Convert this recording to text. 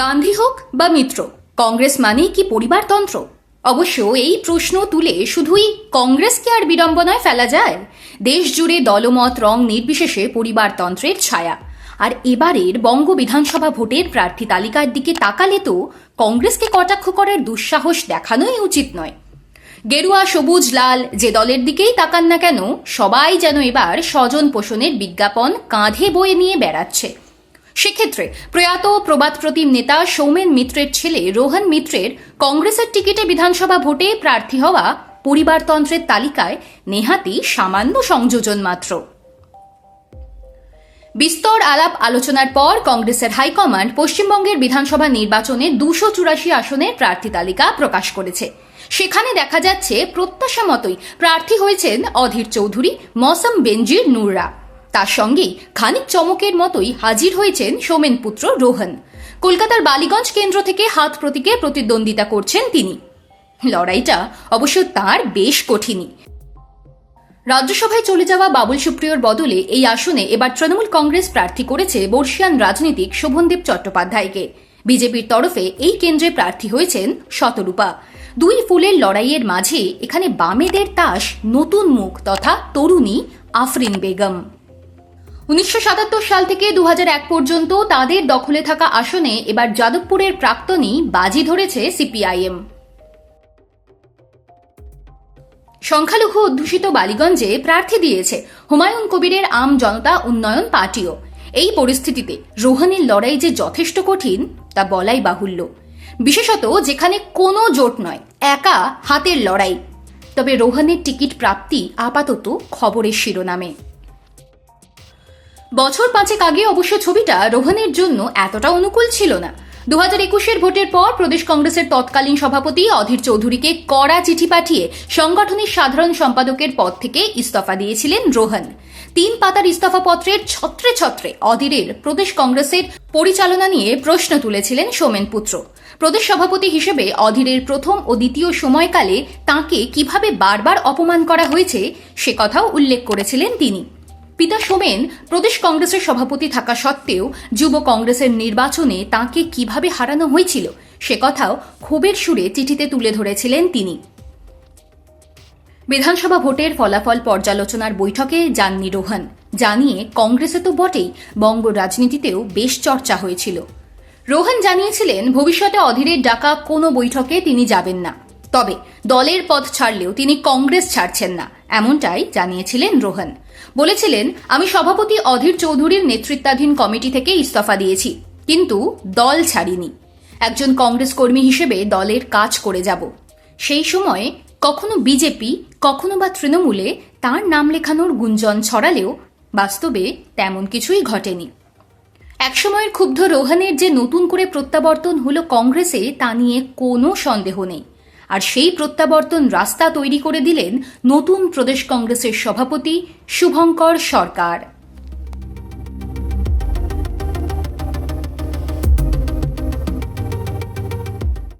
গান্ধী হোক বা মিত্র, কংগ্রেস মানেই কি পরিবারতন্ত্র? অবশ্য এই প্রশ্ন তুলে শুধুই কংগ্রেসকে আর বিড়ম্বনায় ফেলা যায়? দেশ জুড়ে দলমত রং নির্বিশেষে পরিবারতন্ত্রের ছায়া। আর এবারের বঙ্গ বিধানসভা ভোটের প্রার্থী তালিকার দিকে তাকালে তো কংগ্রেসকে কটাক্ষ করার দুঃসাহস দেখানোই উচিত নয়। গেরুয়া, সবুজ, লাল যে দলের দিকেই তাকান না কেন, সবাই যেন এবার স্বজন পোষণের বিজ্ঞাপন কাঁধে বয়ে নিয়ে বেড়াচ্ছে। সেক্ষেত্রে প্রয়াত প্রবাদ প্রতিম নেতা সৌমেন মিত্রের ছেলে রোহন মিত্রের কংগ্রেসের টিকিটে বিধানসভা ভোটে প্রার্থী হওয়া পরিবারতন্ত্রের তালিকায় নেহাতি সামান্য সংযোজন মাত্র। বিস্তর আলাপ আলোচনার পর কংগ্রেসের হাইকমান্ড পশ্চিমবঙ্গের বিধানসভা নির্বাচনে 284 আসনের প্রার্থী তালিকা প্রকাশ করেছে। সেখানে দেখা যাচ্ছে প্রত্যাশা মতোই প্রার্থী হয়েছেন অধীর চৌধুরী, মৌসম বেনজির নুররা। তার সঙ্গেই খানিক চমকের মতোই হাজির হয়েছেন সোমেন পুত্র রোহন। কলকাতার বালিগঞ্জ কেন্দ্র থেকে হাত প্রতীকে প্রতিদ্বন্দ্বিতা করছেন তিনি। লড়াইটা অবশ্য তার বেশ কঠিনই। রাজ্যসভায় চলে যাওয়া বাবুল সুপ্রিয়র বদলে এই আসনে এবার তৃণমূল কংগ্রেস প্রার্থী করেছে বর্ষিয়ান রাজনীতিক শোভনদেব চট্টোপাধ্যায়কে। বিজেপির তরফে এই কেন্দ্রে প্রার্থী হয়েছেন শতরূপা। দুই ফুলের লড়াইয়ের মাঝে এখানে বামেদের তাস নতুন মুখ তথা তরুণী আফরিন বেগম। 1977 সাল থেকে 2001 পর্যন্ত তাদের দখলে থাকা আসনে এবার যাদবপুরের প্রাক্তনী বাজি ধরেছে সিপিআইএম। সংখ্যালঘু অধ্যুষিত বালিগঞ্জে প্রার্থী দিয়েছে হুমায়ুন কবিরের আম জনতা উন্নয়ন পার্টিও। এই পরিস্থিতিতে রোহনের লড়াই যে যথেষ্ট কঠিন তা বলাই বাহুল্য, বিশেষত যেখানে কোনো জোট নয়, একা হাতের লড়াই। তবে রোহনের টিকিট প্রাপ্তি আপাতত খবরের শিরোনামে। বছর 5 আগে অবশ্য ছবিটা রোহনের জন্য এতটা অনুকূল ছিল না। 2021 ভোটের পর প্রদেশ কংগ্রেসের তৎকালীন সভাপতি অধীর চৌধুরীকে কড়া চিঠি পাঠিয়ে সংগঠনের সাধারণ সম্পাদকের পদ থেকে ইস্তফা দিয়েছিলেন রোহন। 3 পাতার ইস্তফাপত্রের ছত্রে ছত্রে অধীরের প্রদেশ কংগ্রেসের পরিচালনা নিয়ে প্রশ্ন তুলেছিলেন সোমেন পুত্র। প্রদেশ সভাপতি হিসেবে অধীরের প্রথম ও দ্বিতীয় সময়কালে তাঁকে কিভাবে বারবার অপমান করা হয়েছে সে কথাও উল্লেখ করেছিলেন তিনি। পিতা সোমেন প্রদেশ কংগ্রেসের সভাপতি থাকা সত্ত্বেও যুব কংগ্রেসের নির্বাচনে তাঁকে কিভাবে হারানো হয়েছিল সে কথাও ক্ষোভের সুরে চিঠিতে তুলে ধরেছিলেন তিনি। বিধানসভা ভোটের ফলাফল পর্যালোচনার বৈঠকে যাননি রোহন। জানিয়ে কংগ্রেসে তো বটেই, বঙ্গ রাজনীতিতেও বেশ চর্চা হয়েছিল। রোহন জানিয়েছিলেন ভবিষ্যতে অধীরের ডাকা কোনো বৈঠকে তিনি যাবেন না, তবে দলের পদ ছাড়লেও তিনি কংগ্রেস ছাড়ছেন না, এমনটাই জানিয়েছিলেন রোহন। বলেছিলেন, আমি সভাপতি অধীর চৌধুরীর নেতৃত্বাধীন কমিটি থেকে ইস্তফা দিয়েছি, কিন্তু দল ছাড়িনি। একজন কংগ্রেস কর্মী হিসেবে দলের কাজ করে যাব। সেই সময়ে কখনো বিজেপি কখনো বা তৃণমূলে তার নাম লেখানোর গুঞ্জন ছড়ালেও বাস্তবে তেমন কিছুই ঘটেনি। একসময়ের ক্ষুব্ধ রোহনের যে নতুন করে প্রত্যাবর্তন হলো কংগ্রেসে তা নিয়ে কোনো সন্দেহ নেই। আর সেই প্রত্যাবর্তন রাস্তা তৈরি করে দিলেন নতুন প্রদেশ কংগ্রেসের সভাপতি শুভঙ্কর সরকার।